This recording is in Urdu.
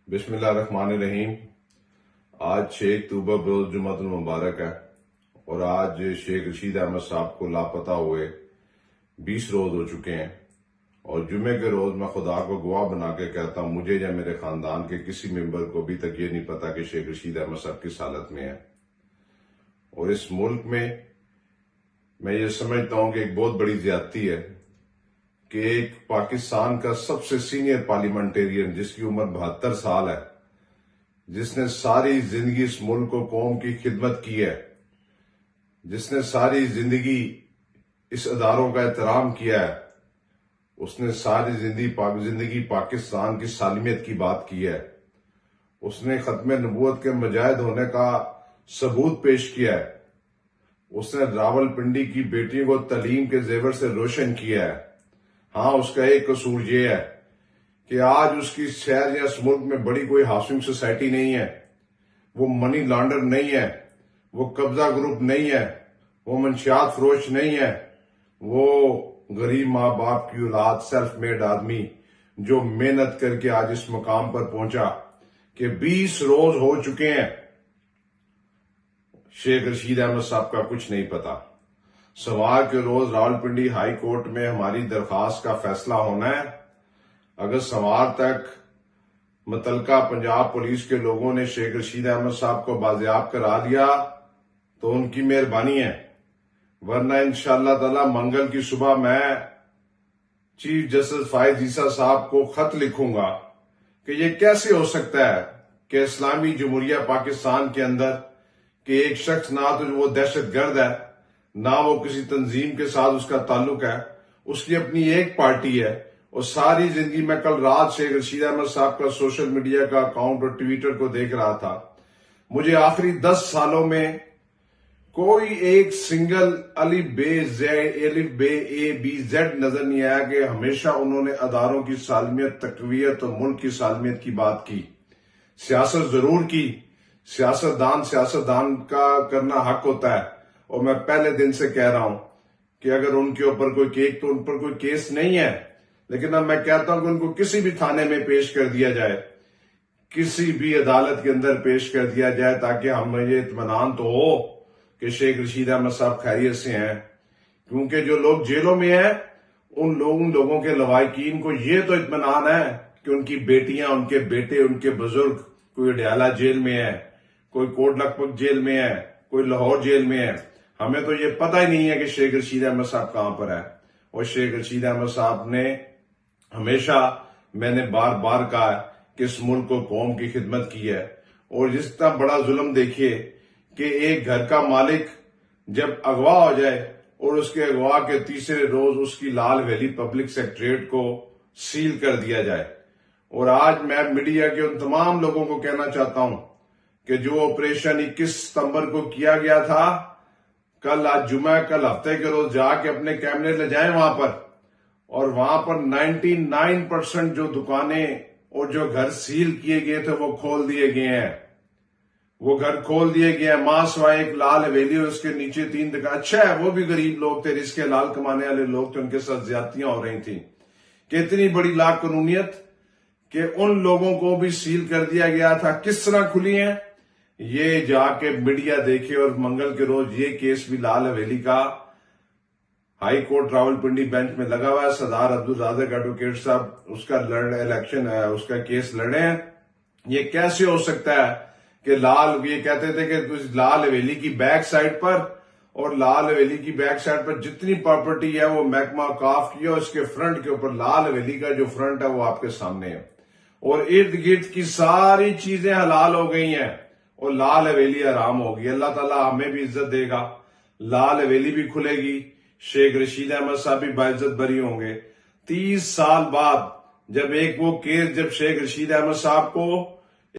بسم اللہ الرحمن الرحیم۔ آج 6 اکتوبر بروز جمعۃ المبارک ہے اور آج شیخ رشید احمد صاحب کو لاپتہ ہوئے 20 روز ہو چکے ہیں، اور جمعے کے روز میں خدا کو گواہ بنا کے کہتا ہوں مجھے یا میرے خاندان کے کسی ممبر کو ابھی تک یہ نہیں پتا کہ شیخ رشید احمد صاحب کس حالت میں ہے۔ اور اس ملک میں یہ سمجھتا ہوں کہ ایک بہت بڑی زیادتی ہے کہ ایک پاکستان کا سب سے سینئر پارلیمنٹیرین جس کی عمر 72 سال ہے، جس نے ساری زندگی اس ملک و قوم کی خدمت کی ہے، جس نے ساری زندگی اس اداروں کا احترام کیا ہے، اس نے ساری زندگی پاکستان کی سالمیت کی بات کی ہے، اس نے ختم نبوت کے مجاہد ہونے کا ثبوت پیش کیا ہے، اس نے راولپنڈی کی بیٹیوں کو تعلیم کے زیور سے روشن کیا ہے۔ ہاں، اس کا ایک قصور یہ ہے کہ آج اس کی شہر یا اس ملک میں بڑی کوئی ہاؤسنگ سوسائٹی نہیں ہے، وہ منی لانڈر نہیں ہے، وہ قبضہ گروپ نہیں ہے، وہ منشیات فروش نہیں ہے، وہ غریب ماں باپ کی اولاد، سیلف میڈ آدمی جو محنت کر کے آج اس مقام پر پہنچا کہ 20 روز ہو چکے ہیں، شیخ رشید احمد صاحب کا کچھ نہیں پتا۔ سوال کے روز راولپنڈی ہائی کورٹ میں ہماری درخواست کا فیصلہ ہونا ہے۔ اگر سوال تک متعلقہ پنجاب پولیس کے لوگوں نے شیخ رشید احمد صاحب کو بازیاب کرا دیا تو ان کی مہربانی ہے، ورنہ انشاءاللہ تعالی منگل کی صبح میں چیف جسٹس فائز عیسیٰ صاحب کو خط لکھوں گا کہ یہ کیسے ہو سکتا ہے کہ اسلامی جمہوریہ پاکستان کے اندر کہ ایک شخص نہ تو وہ دہشت گرد ہے، نہ وہ کسی تنظیم کے ساتھ اس کا تعلق ہے، اس کی اپنی ایک پارٹی ہے، اور ساری زندگی میں کل رات شیخ رشید احمد صاحب کا سوشل میڈیا کا اکاؤنٹ اور ٹویٹر کو دیکھ رہا تھا۔ مجھے آخری 10 سالوں میں کوئی ایک سنگل الف بے اے بی زیڈ نظر نہیں آیا کہ ہمیشہ انہوں نے اداروں کی سالمیت، تقویت اور ملک کی سالمیت کی بات کی۔ سیاست ضرور کی، سیاستدان کا کرنا حق ہوتا ہے، اور میں پہلے دن سے کہہ رہا ہوں کہ اگر ان کے اوپر کوئی کیس نہیں ہے، لیکن اب میں کہتا ہوں کہ ان کو کسی بھی تھانے میں پیش کر دیا جائے، کسی بھی عدالت کے اندر پیش کر دیا جائے، تاکہ ہمیں یہ اطمینان تو ہو کہ شیخ رشید احمد صاحب خیریت سے ہیں۔ کیونکہ جو لوگ جیلوں میں ہیں ان لوگوں کے لواحقین کو یہ تو اطمینان ہے کہ ان کی بیٹیاں، ان کے بیٹے، ان کے بزرگ کوئی اڈیالہ جیل میں ہے، کوئی کوٹ لکھپت جیل میں ہے، کوئی لاہور جیل میں ہے۔ ہمیں تو یہ پتہ ہی نہیں ہے کہ شیخ رشید احمد صاحب کہاں پر ہے۔ اور شیخ رشید احمد صاحب نے ہمیشہ، میں نے بار بار کہا کہ اس ملک کو قوم کی خدمت کی ہے، اور جس طرح بڑا ظلم دیکھیے کہ ایک گھر کا مالک جب اغوا ہو جائے اور اس کے اغوا کے تیسرے روز اس کی لال ویلی پبلک سیکریٹریٹ کو سیل کر دیا جائے۔ اور آج میں میڈیا کے ان تمام لوگوں کو کہنا چاہتا ہوں کہ جو آپریشن 21 ستمبر کو کیا گیا تھا، آج جمعہ، کل ہفتے کے روز جا کے اپنے کیمرے لے جائیں وہاں پر، اور وہاں پر 99% جو دکانیں اور جو گھر سیل کیے گئے تھے وہ کھول دیے گئے ہیں۔ وہ گھر کھول دیے گئے ہیں، ماں سوائے ایک لال حویلی اور اس کے نیچے 3 دکان۔ اچھا ہے، وہ بھی غریب لوگ تھے، رزق حلال کمانے والے لوگ تھے، ان کے ساتھ زیادتیاں ہو رہی تھیں۔ کہ اتنی بڑی لا قانونیت کہ ان لوگوں کو بھی سیل کر دیا گیا تھا۔ کس طرح کھلی ہیں یہ جا کے میڈیا دیکھے۔ اور منگل کے روز یہ کیس بھی لال حویلی کا ہائی کورٹ راولپنڈی بینچ میں لگا ہوا ہے۔ سردار عبدالرازق ایڈوکیٹ صاحب اس کا الیکشن ہے، اس کا کیس لڑے ہیں۔ یہ کیسے ہو سکتا ہے کہ یہ کہتے تھے کہ لال حویلی کی بیک سائڈ پر، اور لال حویلی کی بیک سائڈ پر جتنی پراپرٹی ہے وہ محکمہ اوقاف کی ہے، اور اس کے فرنٹ کے اوپر لال حویلی کا جو فرنٹ ہے وہ آپ کے سامنے ہے، اور ارد گرد کی ساری چیزیں حلال ہو گئی ہیں اور لال حویلی حرام ہوگی۔ اللہ تعالیٰ ہمیں بھی عزت دے گا، لال حویلی بھی کھلے گی، شیخ رشید احمد صاحب بھی باعزت بری ہوں گے۔ 30 سال بعد جب ایک وہ کیس، جب شیخ رشید احمد صاحب کو